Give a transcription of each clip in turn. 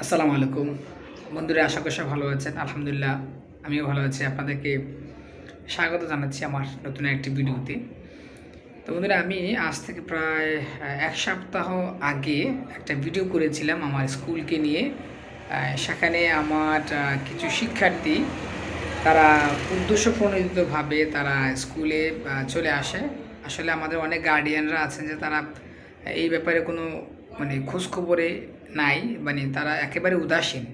আসসালামু আলাইকুম বন্ধুরা, আশা করি সব ভালো আছেন। আলহামদুলিল্লাহ আমিও ভালো আছি। আপনাদেরকে স্বাগত জানাচ্ছি আমার নতুন একটি ভিডিওতে। তো বন্ধুরা, আমি আজ থেকে প্রায় এক সপ্তাহ আগে একটা ভিডিও করেছিলাম আমার স্কুলকে নিয়ে। সেখানে আমার কিছু শিক্ষার্থী তারা উদ্দেশ্যপ্রণোদিতভাবে তারা স্কুলে চলে আসে। আসলে আমাদের অনেক গার্ডিয়ানরা আছেন যে তারা এই ব্যাপারে কোনো খোঁজখবরে নাই, তারা একেবারে উদাসীন।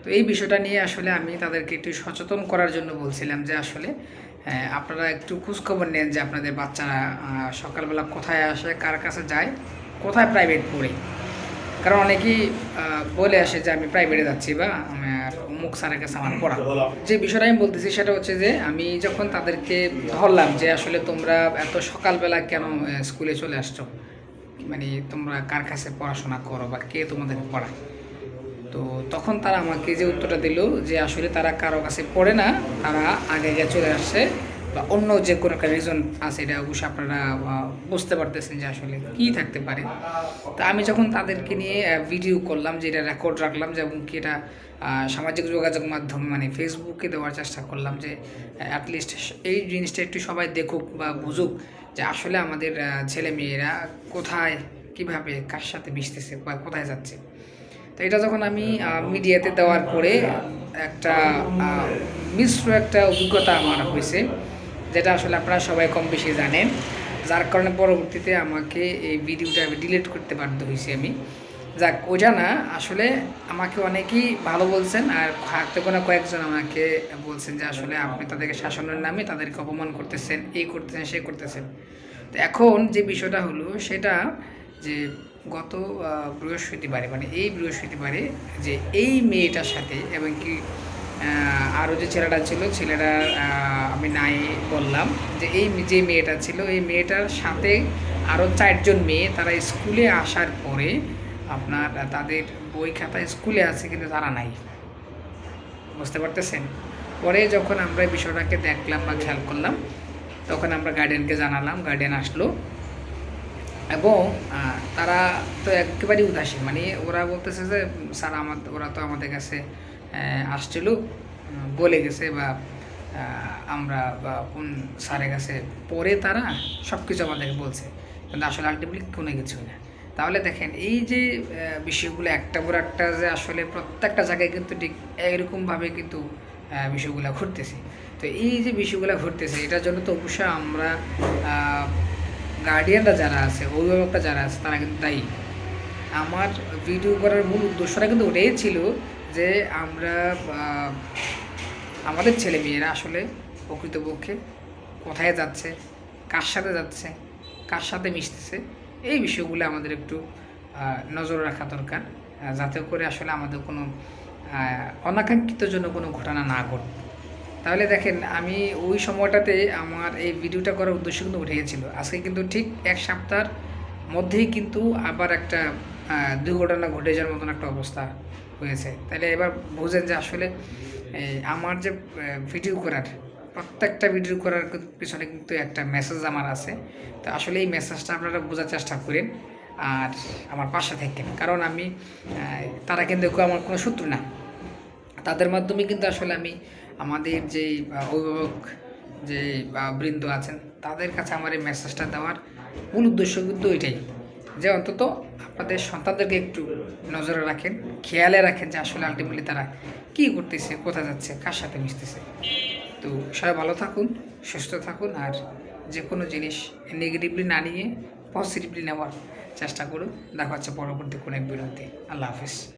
তো এই বিষয়টা নিয়ে আসলে আমি তাদেরকে একটু সচেতন করার জন্য বলছিলাম যে আসলে আপনারা একটু খোঁজখবর নেন যে আপনাদের বাচ্চারা সকালবেলা কোথায় আসে, কার কাছে যায়, কোথায় প্রাইভেট পড়ে। কারণ অনেকেই বলে আসে যে আমি প্রাইভেটে যাচ্ছি বা আমার অমুক স্যারের কাছে আমার পড়া। যে বিষয়টা আমি বলতেছি সেটা হচ্ছে যে আমি যখন তাদেরকে ধরলাম যে আসলে তোমরা এত সকালবেলা কেন স্কুলে চলে আসছো, তোমরা কার কাছে পড়াশোনা করো বা কে তোমাদেরকে পড়ায়, তো তখন তারা আমাকে যে উত্তরটা দিল যে আসলে তারা কারো কাছে পড়ে না, তারা আগে গিয়ে চলে আসছে বা অন্য যে কোনো একটা রিজন আছে। এটা অবশ্যই আপনারা বুঝতে পারতেছেন যে আসলে কী থাকতে পারে। তা আমি যখন তাদেরকে নিয়ে ভিডিও করলাম, যে এটা রেকর্ড রাখলাম, যেমন কি এটা সামাজিক যোগাযোগ মাধ্যম ফেসবুকে দেওয়ার চেষ্টা করলাম যে অ্যাটলিস্ট এই জিনিসটা একটু সবাই দেখুক বা বুঝুক যে আসলে আমাদের ছেলে মেয়েরা কোথায়, কিভাবে, কার সাথে মিশতেছে বা কোথায় যাচ্ছে। তো এটা যখন আমি মিডিয়াতে দেওয়ার পরে একটা মিশ্র একটা অভিজ্ঞতা আমার হয়েছে, যেটা আসলে আপনারা সবাই কম বেশি জানেন। যার কারণে পরবর্তীতে আমাকে এই ভিডিওটা আমি ডিলিট করতে বাধ্য হয়েছি আমি। যাক, ওইটা না, আসলে আমাকে অনেকেই ভালো বলছেন, আর হাতে গোনা কয়েকজন আমাকে বলছেন যে আসলে আপনি তাদেরকে শাসনের নামে তাদেরকে অপমান করতেছেন, এই করতেছেন, সে করতেছেন। তো এখন যে বিষয়টা হলো সেটা যে গত বৃহস্পতিবারে, এই বৃহস্পতিবারে, যে এই মেয়েটার সাথে এবং কি আরও যে ছেলেটা ছিল, ছেলেটা আমি নাই বললাম, যে এই যে মেয়েটা ছিল, এই মেয়েটার সাথে আরও 4জন মেয়ে তারা স্কুলে আসার পরে আপনার তাদের বই খাতা স্কুলে আছে কিন্তু তারা নাই। বুঝতে পারতেছেন? পরে যখন আমরা এই বিষয়টাকে দেখলাম বা খেয়াল করলাম, তখন আমরা গার্ডিয়ানকে জানালাম, গার্ডিয়ান আসলো এবং তারা তো একেবারেই উদাসীন। ওরা বলতেছে যে স্যার ওরা তো আমাদের কাছে আসছিল, বলে গেছে বা আমরা বা কোন স্যারের কাছে পড়ে তারা সব কিছু আমাদেরকে বলছে, কিন্তু আসলে আলটিমেটলি কোনো কিছুই না। তাহলে দেখেন, এই যে বিষয়গুলো একটা পর একটা যে আসলে প্রত্যেকটা জায়গায় কিন্তু ঠিক এরকমভাবে কিন্তু বিষয়গুলো ঘটতেছে। তো এই যে বিষয়গুলো ঘটতেছে, এটার জন্য তো অবশ্যই আমরা গার্ডিয়ানরা যারা আছে, অভিভাবকরা যারা আছে, তারা কিন্তু দায়ী। আমার ভিডিও করার মূল উদ্দেশ্যটা কিন্তু ওটাই ছিল যে আমরা আমাদের ছেলে মেয়েরা আসলে প্রকৃতপক্ষে কোথায় যাচ্ছে, কার সাথে যাচ্ছে, কার সাথে মিশতেছে, এই বিষয়গুলো আমাদের একটু নজরে রাখা দরকার, যাতে করে আসলে আমাদের কোনো অনাকাঙ্ক্ষিত জন্য কোনো ঘটনা না ঘটে। তাহলে দেখেন, আমি ওই সময়টাতে আমার এই ভিডিওটা করার উদ্দেশ্য কিন্তু উঠে গেছিলো। আজকে কিন্তু ঠিক এক সপ্তাহের মধ্যেই কিন্তু আবার একটা দুর্ঘটনা ঘটে যাওয়ার মতন একটা অবস্থা হয়েছে। তাহলে এবার বুঝেন যে আসলে আমার যে ভিডিও করার, প্রত্যেকটা ভিডিও করার পিছনে কিন্তু একটা মেসেজ আমার আছে। তো আসলে এই মেসেজটা আপনারা বোঝার চেষ্টা করেন আর আমার পাশে থাকেন। কারণ আমি তারা কিন্তু আমার কোনো শত্রু না। তাদের মাধ্যমে কিন্তু আসলে আমি আমাদের যে অভিভাবক যে বৃন্দ আছেন, তাদের কাছে আমার এই মেসেজটা দেওয়ার মূল উদ্দেশ্য কিন্তু এটাই, যে অন্তত আপনাদের সন্তানদেরকে একটু নজরে রাখেন, খেয়ালে রাখেন যে আসলে আলটিমেটলি তারা কী করতেছে, কোথায় যাচ্ছে, কার সাথে মিশতেছে। তো সবাই ভালো থাকুন, সুস্থ থাকুন, আর যে কোনো জিনিস নেগেটিভলি না নিয়ে পজিটিভলি নেওয়ার চেষ্টা করুন। দেখা হচ্ছে পরবর্তী কোনো এক ভিডিওতে। আল্লাহ হাফিজ।